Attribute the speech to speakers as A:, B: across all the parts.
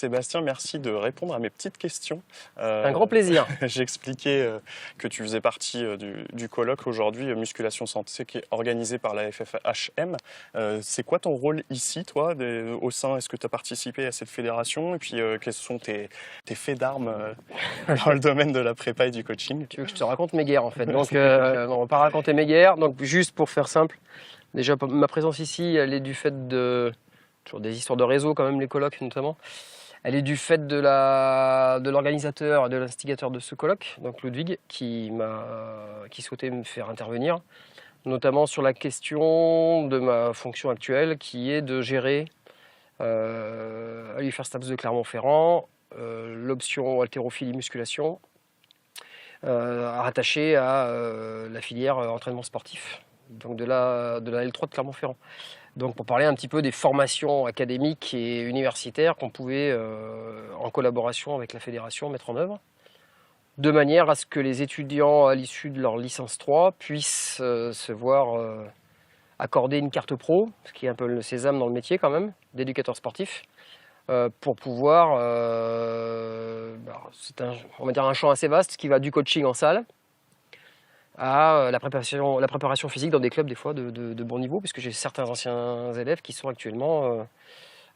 A: Sébastien, merci de répondre à mes petites questions.
B: Un grand plaisir.
A: J'expliquais que tu faisais partie du colloque aujourd'hui Musculation Santé qui est organisé par la FFHM. C'est quoi ton rôle ici, toi, au sein? Est-ce que tu as participé à cette fédération? Et puis, quels sont tes faits d'armes dans le domaine de la prépa et du coaching?
B: Tu veux que je te raconte mes guerres, en fait. Donc, on va pas raconter mes guerres. Donc, juste pour faire simple, déjà, ma présence ici, elle est du fait de... Toujours des histoires de réseau, quand même, les colloques, notamment. Elle est du fait de l'organisateur, de l'instigateur de ce colloque, donc Ludwig, qui souhaitait me faire intervenir, notamment sur la question de ma fonction actuelle, qui est de gérer à l'UFR STAPS de Clermont-Ferrand l'option haltérophilie musculation, rattachée à la filière entraînement sportif, donc de la L3 de Clermont-Ferrand. Donc pour parler un petit peu des formations académiques et universitaires qu'on pouvait, en collaboration avec la fédération, mettre en œuvre, de manière à ce que les étudiants à l'issue de leur licence 3 puissent se voir accorder une carte pro, ce qui est un peu le sésame dans le métier quand même, d'éducateur sportif, pour pouvoir, c'est on va dire un champ assez vaste qui va du coaching en salle, à la préparation physique dans des clubs des fois de bon niveau, puisque j'ai certains anciens élèves qui sont actuellement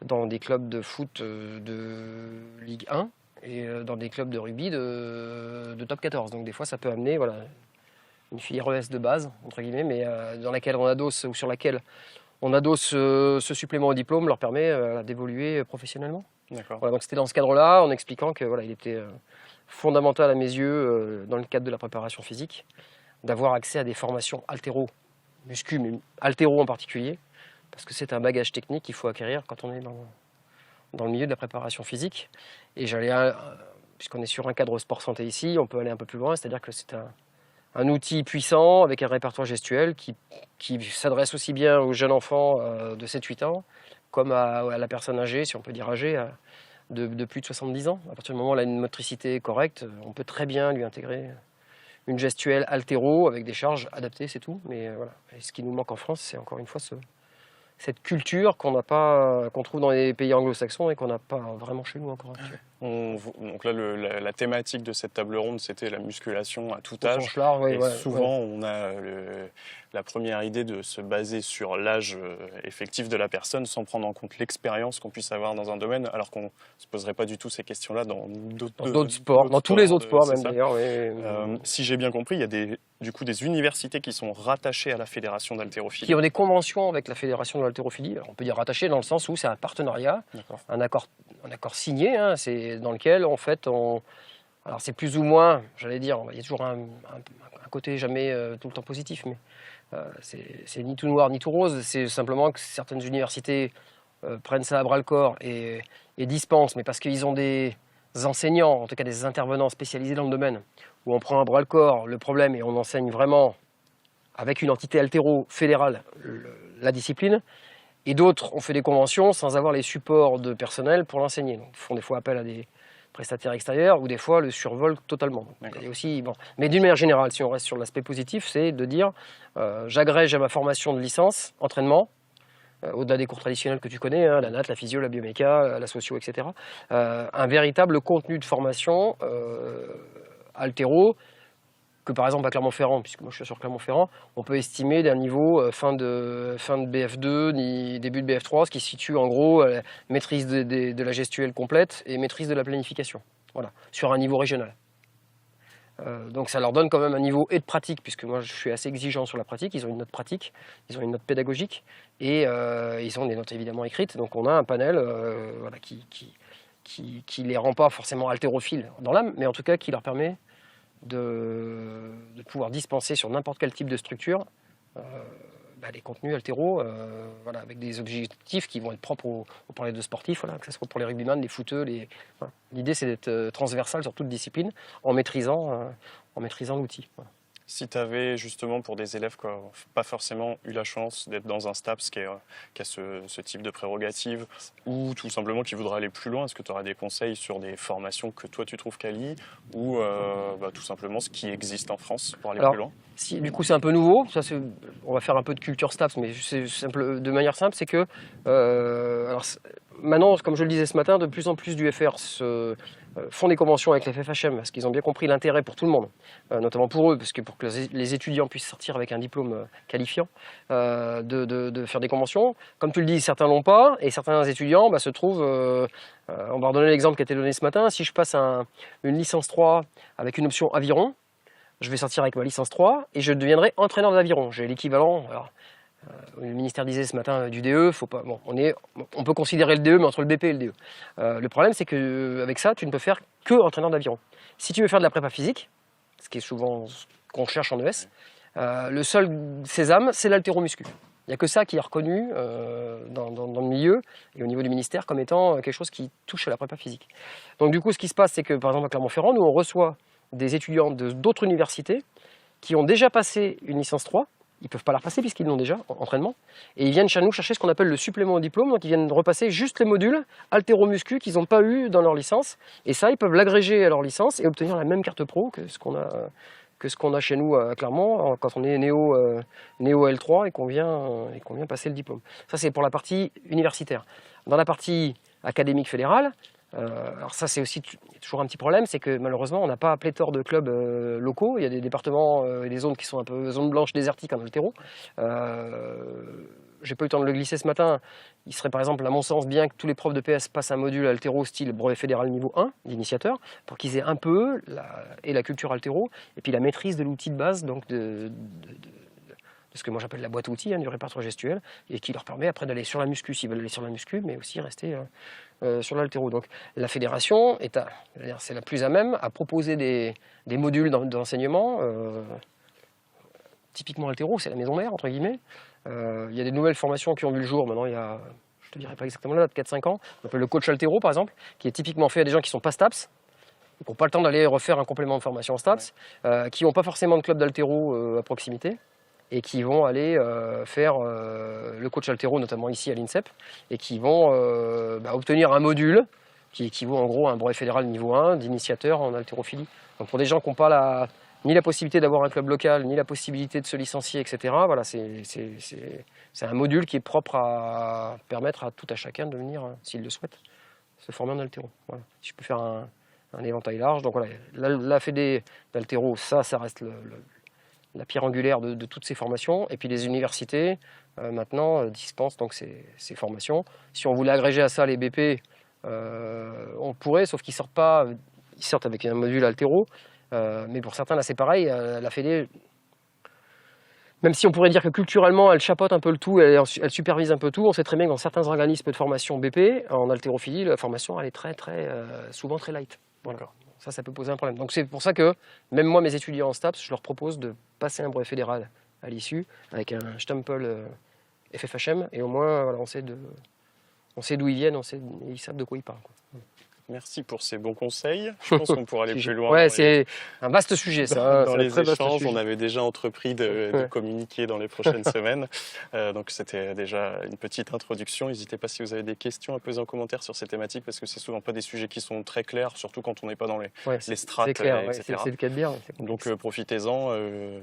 B: dans des clubs de foot de Ligue 1 et dans des clubs de rugby de top 14. Donc des fois ça peut amener voilà, une filière ES de base, entre guillemets, mais dans laquelle on adosse ou sur laquelle on adosse ce supplément au diplôme leur permet d'évoluer professionnellement. Voilà, donc c'était dans ce cadre-là, en expliquant que voilà, il était fondamental à mes yeux, dans le cadre de la préparation physique, d'avoir accès à des formations haltéro, muscu, mais haltéro en particulier, parce que c'est un bagage technique qu'il faut acquérir quand on est dans le milieu de la préparation physique. Et puisqu'on est sur un cadre sport santé ici, on peut aller un peu plus loin, c'est-à-dire que c'est un outil puissant avec un répertoire gestuel qui s'adresse aussi bien aux jeunes enfants de 7-8 ans, comme à la personne âgée, si on peut dire âgée, de plus de 70 ans. À partir du moment où elle a une motricité correcte, on peut très bien lui intégrer une gestuelle haltéro avec des charges adaptées, c'est tout. Mais voilà. Et ce qui nous manque en France, c'est encore une fois cette culture qu'on trouve dans les pays anglo-saxons et qu'on n'a pas vraiment chez nous encore actuellement.
A: Donc là, la thématique de cette table ronde, c'était la musculation à tout âge.
B: Souvent,
A: on a la première idée de se baser sur l'âge effectif de la personne sans prendre en compte l'expérience qu'on puisse avoir dans un domaine, alors qu'on ne se poserait pas du tout ces questions-là dans d'autres
B: sports, dans tous les autres sports même d'ailleurs.
A: Si j'ai bien compris, il y a des universités qui sont rattachées à la fédération d'haltérophilie.
B: Qui ont des conventions avec la fédération de l'haltérophilie. On peut dire rattachées dans le sens où c'est un partenariat, un accord signé, hein, c'est dans lequel en fait alors c'est plus ou moins, j'allais dire, il y a toujours un côté jamais tout le temps positif, mais c'est ni tout noir ni tout rose, c'est simplement que certaines universités prennent ça à bras le corps et dispensent, mais parce qu'ils ont des enseignants, en tout cas des intervenants spécialisés dans le domaine, où on prend à bras le corps le problème et on enseigne vraiment avec une entité haltéro fédérale la discipline. Et d'autres ont fait des conventions sans avoir les supports de personnel pour l'enseigner. Donc, ils font des fois appel à des prestataires extérieurs ou des fois le survolent totalement. Et aussi, Mais d'une manière générale, si on reste sur l'aspect positif, c'est de dire j'agrège à ma formation de licence, entraînement, au-delà des cours traditionnels que tu connais, hein, la natte, la physio, la bioméca, la socio, etc. Un véritable contenu de formation haltéro, que par exemple à Clermont-Ferrand, puisque moi je suis sur Clermont-Ferrand, on peut estimer d'un niveau fin de BF2, ni début de BF3, ce qui se situe en gros maîtrise de la gestuelle complète et maîtrise de la planification, voilà, sur un niveau régional. Donc ça leur donne quand même un niveau et de pratique, puisque moi je suis assez exigeant sur la pratique, ils ont une note pratique, ils ont une note pédagogique, et ils ont des notes évidemment écrites, donc on a un panel voilà, qui les rend pas forcément haltérophiles dans l'âme, mais en tout cas qui leur permet de pouvoir dispenser sur n'importe quel type de structure les contenus haltéro, voilà, avec des objectifs qui vont être propres on parlait de sportifs, voilà, que ce soit pour les rugbyman, les footeux, voilà. L'idée c'est d'être transversal sur toute discipline en maîtrisant l'outil. Voilà.
A: Si tu avais justement pour des élèves qui n'ont pas forcément eu la chance d'être dans un STAPS qui a ce type de prérogatives ou tout simplement qui voudraient aller plus loin, est-ce que tu auras des conseils sur des formations que toi tu trouves quali ou tout simplement ce qui existe en France pour aller plus loin?
B: Du coup c'est un peu nouveau, on va faire un peu de culture STAPS, mais de manière simple, c'est que maintenant, comme je le disais ce matin, de plus en plus d'UFR font des conventions avec les FFHM parce qu'ils ont bien compris l'intérêt pour tout le monde, notamment pour eux, parce que pour que les étudiants puissent sortir avec un diplôme qualifiant, de faire des conventions. Comme tu le dis, certains l'ont pas, et certains étudiants se trouvent, on va redonner l'exemple qui a été donné ce matin, si je passe une licence 3 avec une option aviron, je vais sortir avec ma licence 3 et je deviendrai entraîneur d'aviron. J'ai l'équivalent. Le ministère disait ce matin du DE, faut pas, bon, on peut considérer le DE, mais entre le BP et le DE. Le problème, c'est qu'avec ça, tu ne peux faire que entraîneur d'aviron. Si tu veux faire de la prépa physique, ce qui est souvent ce qu'on cherche en ES, le seul sésame, c'est l'haltéromuscu. Il n'y a que ça qui est reconnu dans le milieu et au niveau du ministère comme étant quelque chose qui touche à la prépa physique. Donc du coup, ce qui se passe, c'est que par exemple à Clermont-Ferrand, nous on reçoit des étudiants d'autres universités qui ont déjà passé une licence 3. Ils ne peuvent pas la repasser puisqu'ils l'ont déjà en entraînement. Et ils viennent chez nous chercher ce qu'on appelle le supplément au diplôme. Donc ils viennent repasser juste les modules haltéromuscu qu'ils n'ont pas eu dans leur licence. Et ça, ils peuvent l'agréger à leur licence et obtenir la même carte pro que ce qu'on a chez nous à Clermont quand on est néo L3 et qu'on vient passer le diplôme. Ça, c'est pour la partie universitaire. Dans la partie académique fédérale, alors ça c'est aussi toujours un petit problème, c'est que malheureusement on n'a pas pléthore de clubs locaux. Il y a des départements et des zones qui sont un peu zones blanches désertiques en haltéro. J'ai pas eu le temps de le glisser ce matin. Il serait par exemple à mon sens bien que tous les profs de PS passent un module haltéro style brevet fédéral niveau 1 d'initiateur pour qu'ils aient un peu la culture haltéro et puis la maîtrise de l'outil de base, donc de ce que moi j'appelle la boîte à outils, du répertoire gestuel, et qui leur permet après d'aller sur la muscu s'ils veulent aller sur la muscu, mais aussi rester sur l'haltéro. Donc la fédération c'est la plus à même à proposer des modules d'enseignement. Typiquement haltéro, c'est la maison mère, entre guillemets. Il y a des nouvelles formations qui ont vu le jour maintenant, il y a, je te dirais pas exactement la date, 4-5 ans. On appelle le coach haltéro par exemple, qui est typiquement fait à des gens qui ne sont pas STAPS, qui n'ont pas le temps d'aller refaire un complément de formation en STAPS, qui n'ont pas forcément de club d'haltéro à proximité, et qui vont aller faire le coach haltéro, notamment ici à l'INSEP, et qui vont obtenir un module qui équivaut en gros à un brevet fédéral niveau 1 d'initiateur en haltérophilie. Donc pour des gens qui n'ont pas ni la possibilité d'avoir un club local, ni la possibilité de se licencier, etc., voilà, c'est un module qui est propre à permettre à tout à chacun de venir, s'il le souhaite, se former en haltéro. Voilà. Si je peux faire un éventail large, donc voilà, la fédé d'haltéro, ça reste la pierre angulaire de toutes ces formations. Et puis les universités, maintenant, dispensent donc ces formations. Si on voulait agréger à ça les BP, on pourrait, sauf qu'ils sortent pas, ils sortent avec un module haltéro. Mais pour certains, là, c'est pareil. La Fédé, même si on pourrait dire que culturellement, elle chapeaute un peu le tout, elle supervise un peu tout, on sait très bien que dans certains organismes de formation BP, en haltérophilie, la formation, elle est souvent très light. Voilà. Ça peut poser un problème. Donc c'est pour ça que, même moi, mes étudiants en STAPS, je leur propose de passer un brevet fédéral à l'issue, avec un Stempel FFHM, et au moins, voilà, on sait d'où ils viennent, ils savent de quoi ils parlent, quoi.
A: Merci pour ces bons conseils. Je pense qu'on pourra aller plus loin.
B: Ouais, c'est un vaste sujet, ça.
A: Dans les échanges, on avait déjà entrepris de communiquer dans les prochaines semaines. Donc c'était déjà une petite introduction. N'hésitez pas si vous avez des questions à poser en commentaire sur ces thématiques, parce que c'est souvent pas des sujets qui sont très clairs, surtout quand on n'est pas dans les strates,
B: clair,
A: etc.
B: C'est le cas de dire.
A: Donc profitez-en,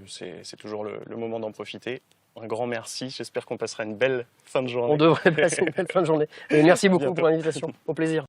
A: c'est toujours le moment d'en profiter. Un grand merci, j'espère qu'on passera une belle fin de journée.
B: On devrait passer une belle fin de journée. Et merci beaucoup pour l'invitation, au plaisir.